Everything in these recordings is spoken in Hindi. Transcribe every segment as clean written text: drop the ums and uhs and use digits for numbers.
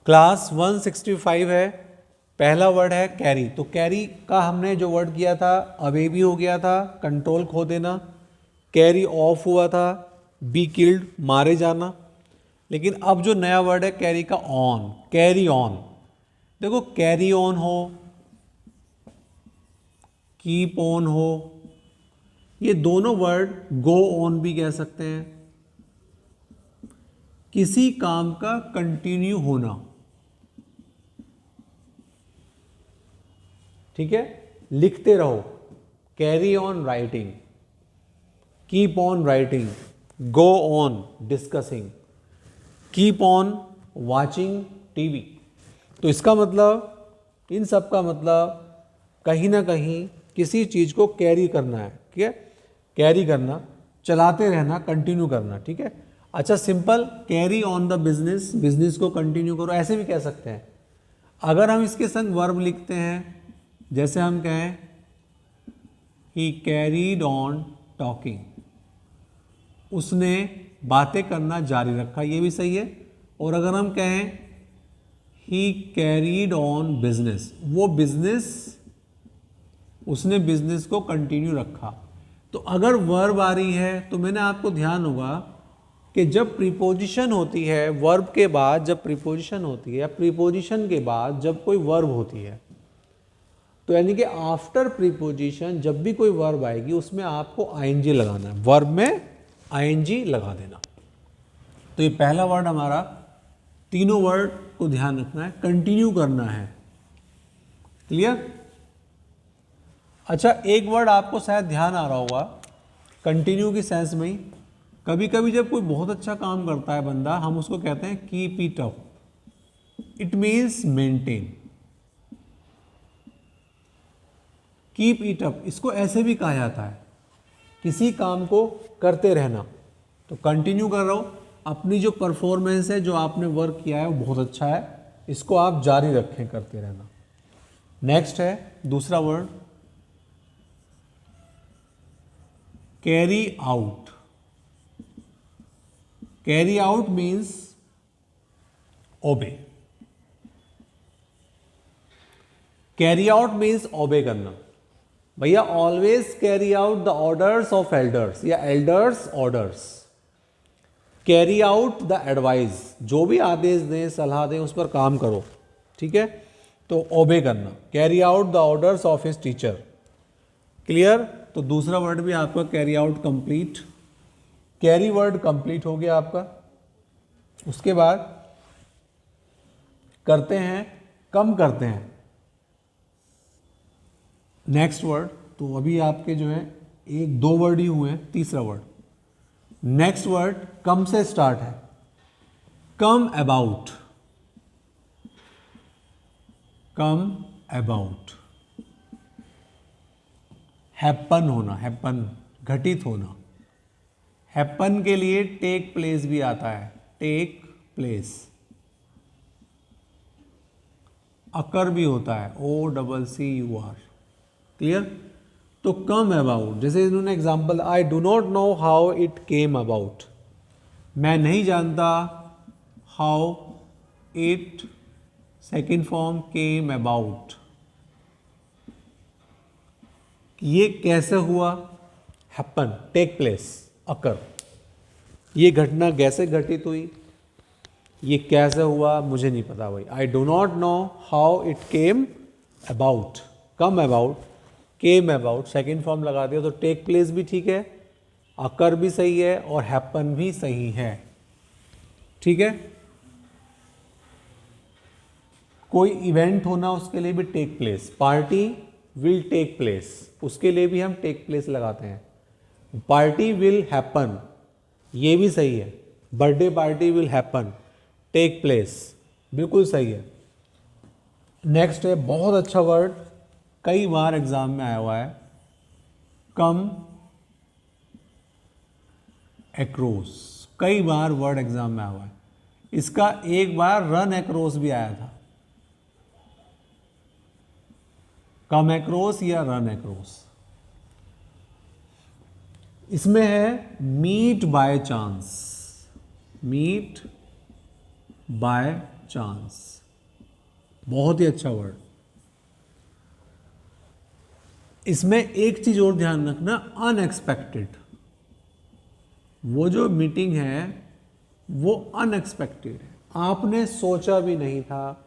क्लास 165 है। पहला वर्ड है कैरी। तो कैरी का हमने जो वर्ड किया था अवे भी हो गया था, कंट्रोल खो देना। कैरी ऑफ हुआ था, बी किल्ड, मारे जाना। लेकिन अब जो नया वर्ड है कैरी का ऑन, कैरी ऑन। देखो कैरी ऑन हो, कीप ऑन हो, ये दोनों वर्ड गो ऑन भी कह सकते हैं। किसी काम का कंटिन्यू होना, ठीक है। लिखते रहो, carry on writing, keep on writing, go on discussing, keep on watching TV. तो इसका मतलब, इन सब का मतलब कहीं ना कहीं किसी चीज़ को कैरी करना है, ठीक है। कैरी करना, चलाते रहना, कंटिन्यू करना, ठीक है। अच्छा simple, carry on the business, business को कंटिन्यू करो, ऐसे भी कह सकते हैं। अगर हम इसके संग वर्ब लिखते हैं, जैसे हम कहें ही कैरीड ऑन टॉकिंग, उसने बातें करना जारी रखा, ये भी सही है। और अगर हम कहें ही कैरीड ऑन बिजनेस, वो बिजनेस, उसने बिजनेस को कंटिन्यू रखा। तो अगर वर्ब आ रही है तो मैंने आपको ध्यान होगा कि जब प्रीपोजिशन होती है, वर्ब के बाद जब प्रीपोजिशन होती है या प्रीपोजिशन के बाद जब कोई वर्ब होती है, तो यानी कि आफ्टर प्रीपोजिशन जब भी कोई वर्ब आएगी उसमें आपको आईएनजी लगाना है, वर्ब में आईएनजी लगा देना। तो ये पहला वर्ड हमारा, तीनों वर्ड को ध्यान रखना है, कंटिन्यू करना है। क्लियर? अच्छा एक वर्ड आपको शायद ध्यान आ रहा होगा कंटिन्यू की सेंस में ही। कभी कभी जब कोई बहुत अच्छा काम करता है बंदा, हम उसको कहते हैं keep it up, it means maintain. Keep it up, इसको ऐसे भी कहा जाता है, किसी काम को करते रहना। तो कंटिन्यू कर रहा हो, अपनी जो परफॉर्मेंस है, जो आपने वर्क किया है वो बहुत अच्छा है, इसको आप जारी रखें, करते रहना। नेक्स्ट है दूसरा word carry out. Carry out means obey. Carry out means obey करना। भैया always carry out the orders of elders या elders orders. Carry out the advice, जो भी आदेश दें, सलाह दें, उस पर काम करो, ठीक है। तो ओबे करना, carry out the orders of his teacher. Clear? तो दूसरा वर्ड भी आपका carry out complete. Carry word complete हो गया आपका। उसके बाद करते हैं, कम करते हैं। नेक्स्ट वर्ड, तो अभी आपके जो है एक दो वर्ड ही हुए हैं, तीसरा वर्ड। नेक्स्ट वर्ड कम से स्टार्ट है, come about. Come about, happen होना, हैपन घटित होना। हैपन के लिए टेक प्लेस भी आता है, टेक प्लेस। अकर भी होता है, OCCUR। क्लियर? तो कम अबाउट, जैसे इन्होंने example, I do not know how it came about, मैं नहीं जानता how it, second form came about, ये कैसे हुआ, हैपन, टेक प्लेस, अकर। ये घटना कैसे घटित हुई, ये कैसे हुआ मुझे नहीं पता भाई। I do not know how it came about, come about, came about, second form लगा दिया तो टेक प्लेस भी ठीक है, अकर भी सही है और हैपन भी सही है, ठीक है। कोई इवेंट होना उसके लिए भी take place, party will take place, उसके लिए भी हम टेक प्लेस लगाते हैं। पार्टी विल हैपन, ये भी सही है। Birthday party will happen, take place, बिल्कुल सही है। नेक्स्ट है बहुत अच्छा वर्ड, कई बार एग्जाम में आया हुआ है, कम एक्रोस। कई बार वर्ड एग्जाम में आया हुआ है। इसका एक बार रन एक्रोस भी आया था, कम एक्रोस या रन एक्रोस। इसमें है meet by chance, meet by chance, बहुत ही अच्छा वर्ड। इसमें एक चीज और ध्यान रखना, अनएक्सपेक्टेड। वो जो मीटिंग है वो अनएक्सपेक्टेड है, आपने सोचा भी नहीं था,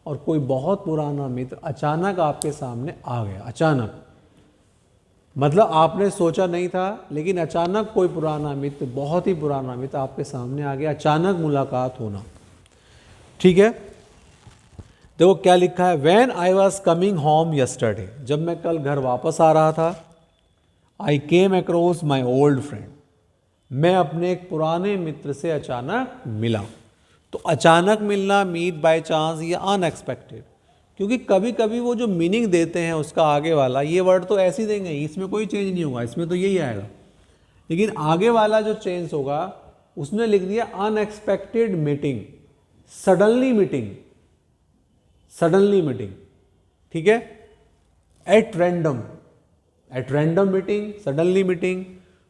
और कोई बहुत पुराना मित्र अचानक आपके सामने आ गया। अचानक मतलब आपने सोचा नहीं था, लेकिन अचानक कोई पुराना मित्र, बहुत ही पुराना मित्र आपके सामने आ गया, अचानक मुलाकात होना। ठीक है, देखो क्या लिखा है, when I was coming home yesterday, जब मैं कल घर वापस आ रहा था, I came across my old friend, मैं अपने एक पुराने मित्र से अचानक मिला। तो अचानक मिलना, मीट बाय चांस, या अनएक्सपेक्टेड, क्योंकि कभी कभी वो जो मीनिंग देते हैं उसका आगे वाला, ये वर्ड तो ऐसे ही देंगे, इसमें कोई चेंज नहीं होगा, इसमें तो यही आएगा, लेकिन आगे वाला जो चेंज होगा उसने लिख दिया unexpected meeting, suddenly meeting, suddenly meeting. ठीक है, at random meeting, suddenly meeting.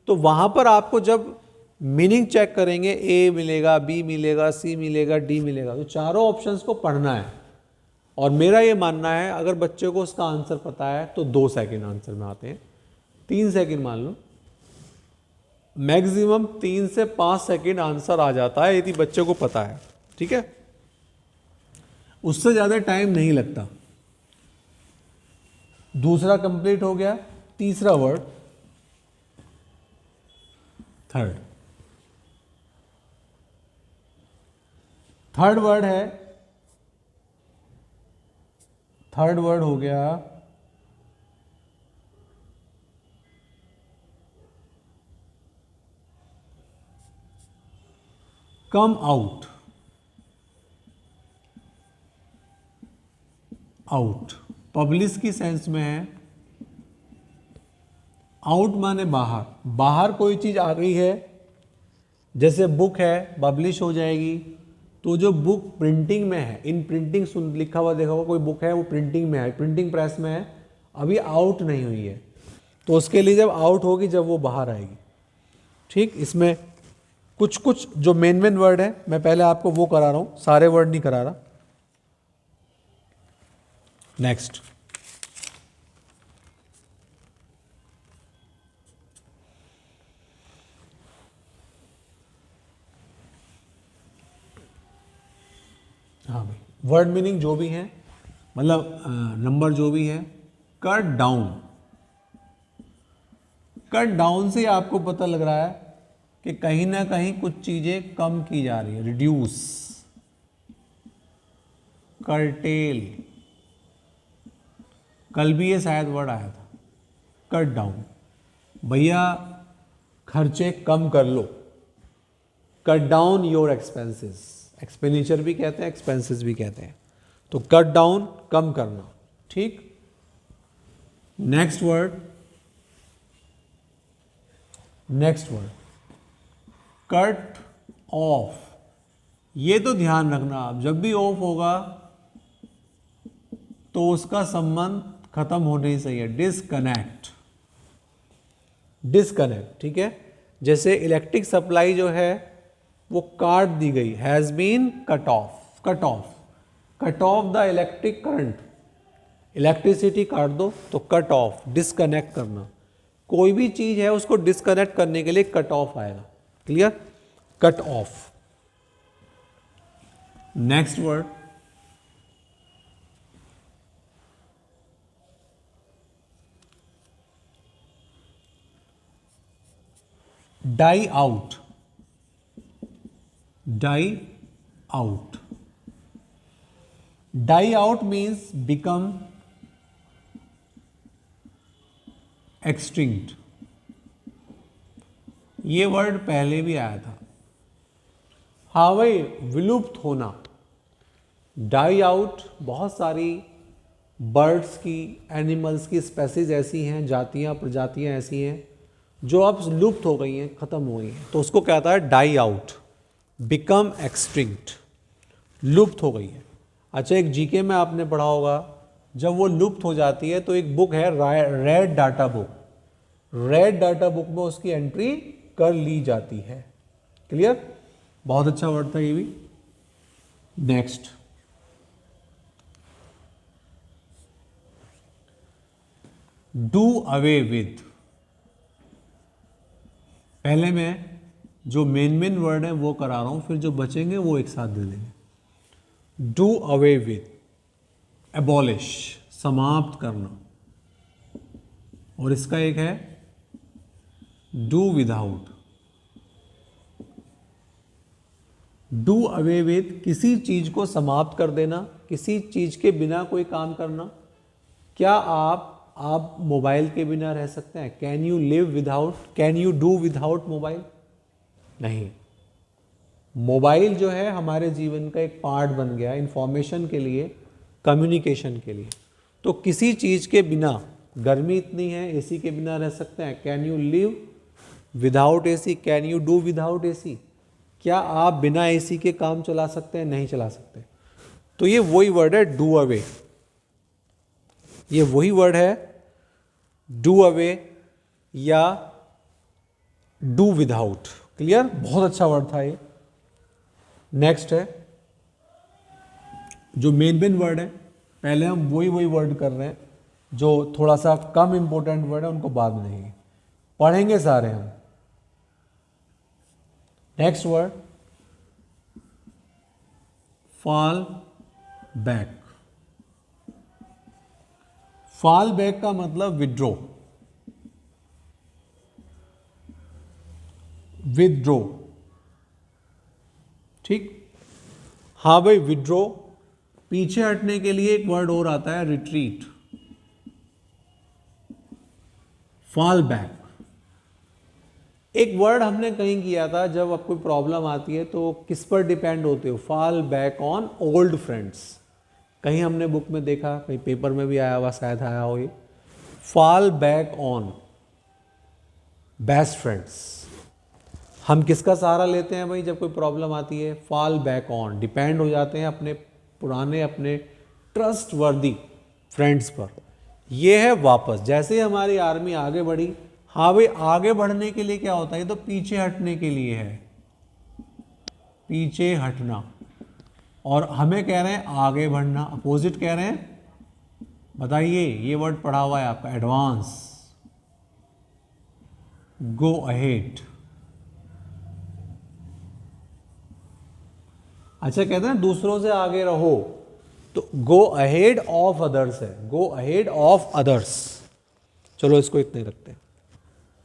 तो वहां पर आपको जब मीनिंग चेक करेंगे, ए मिलेगा, बी मिलेगा, सी मिलेगा, डी मिलेगा, तो चारों ऑप्शंस को पढ़ना है। और मेरा ये मानना है, अगर बच्चे को उसका आंसर पता है तो 2 सेकंड आंसर में आते हैं, 3 सेकंड मान लो, मैक्सिमम 3 से 5 सेकंड आंसर आ जाता है यदि बच्चे को पता है। ठीक है, उससे ज़्यादा टाइम नहीं लगता। दूसरा कंप्लीट हो गया, तीसरा वर्ड, थर्ड वर्ड है, थर्ड वर्ड हो गया कम आउट। आउट पब्लिश की सेंस में है, आउट माने बाहर, बाहर कोई चीज आ गई है, जैसे बुक है पब्लिश हो जाएगी, तो जो बुक प्रिंटिंग में है, इन प्रिंटिंग सुन लिखा हुआ देखा हुआ, कोई बुक है वो प्रिंटिंग में है, प्रिंटिंग प्रेस में है, अभी आउट नहीं हुई है, तो उसके लिए जब आउट होगी जब वो बाहर आएगी। ठीक, इसमें कुछ कुछ जो मेन वर्ड है, मैं पहले आपको वो करा रहा हूं, सारे वर्ड नहीं करा रहा। नेक्स्ट, हाँ भाई, वर्ड मीनिंग जो भी है, मतलब नंबर जो भी है, कट डाउन। कट डाउन से आपको पता लग रहा है कि कहीं ना कहीं कुछ चीजें कम की जा रही है, रिड्यूस, कर्टेल, कल भी ये शायद वर्ड आया था, कट डाउन, भैया खर्चे कम कर लो, cut down your expenses, expenditure भी कहते हैं, एक्सपेंसेस भी कहते हैं, तो कट डाउन, कम करना। ठीक, नेक्स्ट वर्ड, कट ऑफ। ये तो ध्यान रखना, आप जब भी ऑफ होगा तो उसका संबंध खत्म होने ही चाहिए, डिस्कनेक्ट, डिस्कनेक्ट। ठीक है, जैसे इलेक्ट्रिक सप्लाई जो है वो काट दी गई, has been cut off, cut off, cut off the electric current, electricity काट दो तो कट ऑफ, डिस्कनेक्ट करना, कोई भी चीज है उसको डिस्कनेक्ट करने के लिए कट ऑफ आएगा। Clear, cut off. Next word, die out, die out, die out means become extinct. ये वर्ड पहले भी आया था, हाँ भाई, विलुप्त होना, डाई आउट। बहुत सारी बर्ड्स की, एनिमल्स की स्पेसीज ऐसी हैं, जातियां, प्रजातियां ऐसी हैं जो अब लुप्त हो गई हैं, खत्म हो गई हैं, तो उसको कहता है डाई आउट, बिकम एक्सटिंक्ट, लुप्त हो गई है। अच्छा, एक जीके में आपने पढ़ा होगा, जब वो लुप्त हो जाती है तो एक बुक है red data book, red data book में उसकी एंट्री कर ली जाती है। क्लियर, बहुत अच्छा वर्ड था ये भी। Next, do away with. पहले मैं जो मेन वर्ड है वो करा रहा हूं, फिर जो बचेंगे वो एक साथ दे देंगे। डू अवे विद, एबॉलिश, समाप्त करना, और इसका एक है do without. Do away with, किसी चीज को समाप्त कर देना, किसी चीज के बिना कोई काम करना। क्या आप मोबाइल के बिना रह सकते हैं? Can you live without, can you do without mobile? नहीं। मोबाइल जो है हमारे जीवन का एक पार्ट बन गया, इंफॉर्मेशन के लिए, कम्युनिकेशन के लिए। तो किसी चीज के बिना, गर्मी इतनी है, एसी के बिना रह सकते हैं? Can you live without AC? Can you do without AC? क्या आप बिना एसी के काम चला सकते हैं? नहीं चला सकते। तो ये वही वर्ड है डू अवे, ये वही वर्ड है डू अवे या डू विदाउट। क्लियर? बहुत अच्छा वर्ड था ये। नेक्स्ट है जो मेन वर्ड है, पहले हम वही वर्ड कर रहे हैं, जो थोड़ा सा कम इंपॉर्टेंट वर्ड है उनको बाद में देखेंगे, पढ़ेंगे सारे हम। Next word, fall back. Fall back का मतलब विड्रॉ, विदड्रॉ। ठीक? हाँ भाई, विड्रॉ। पीछे हटने के लिए एक वर्ड और आता है, रिट्रीट। फॉल बैक एक वर्ड हमने कहीं किया था, जब आपको प्रॉब्लम आती है तो किस पर डिपेंड होते हो? Fall back on old friends. कहीं हमने बुक में देखा, कहीं पेपर में भी आया हुआ, शायद आया हो ये, fall back on best friends. हम किसका सहारा लेते हैं भाई जब कोई प्रॉब्लम आती है? फॉल बैक ऑन, डिपेंड हो जाते हैं अपने पुराने, अपने ट्रस्ट वर्दी फ्रेंड्स पर। यह है वापस। जैसे ही हमारी आर्मी आगे बढ़ी, हाँ भाई, आगे बढ़ने के लिए क्या होता है? ये तो पीछे हटने के लिए है, पीछे हटना। और हमें कह रहे हैं आगे बढ़ना, अपोजिट कह रहे हैं। बताइए, ये वर्ड पढ़ा हुआ है आपका, एडवांस, गो अहेड। अच्छा, कहते हैं दूसरों से आगे रहो, तो गो अहेड ऑफ अदर्स है, गो अहेड ऑफ अदर्स। चलो इसको इतने रखते हैं।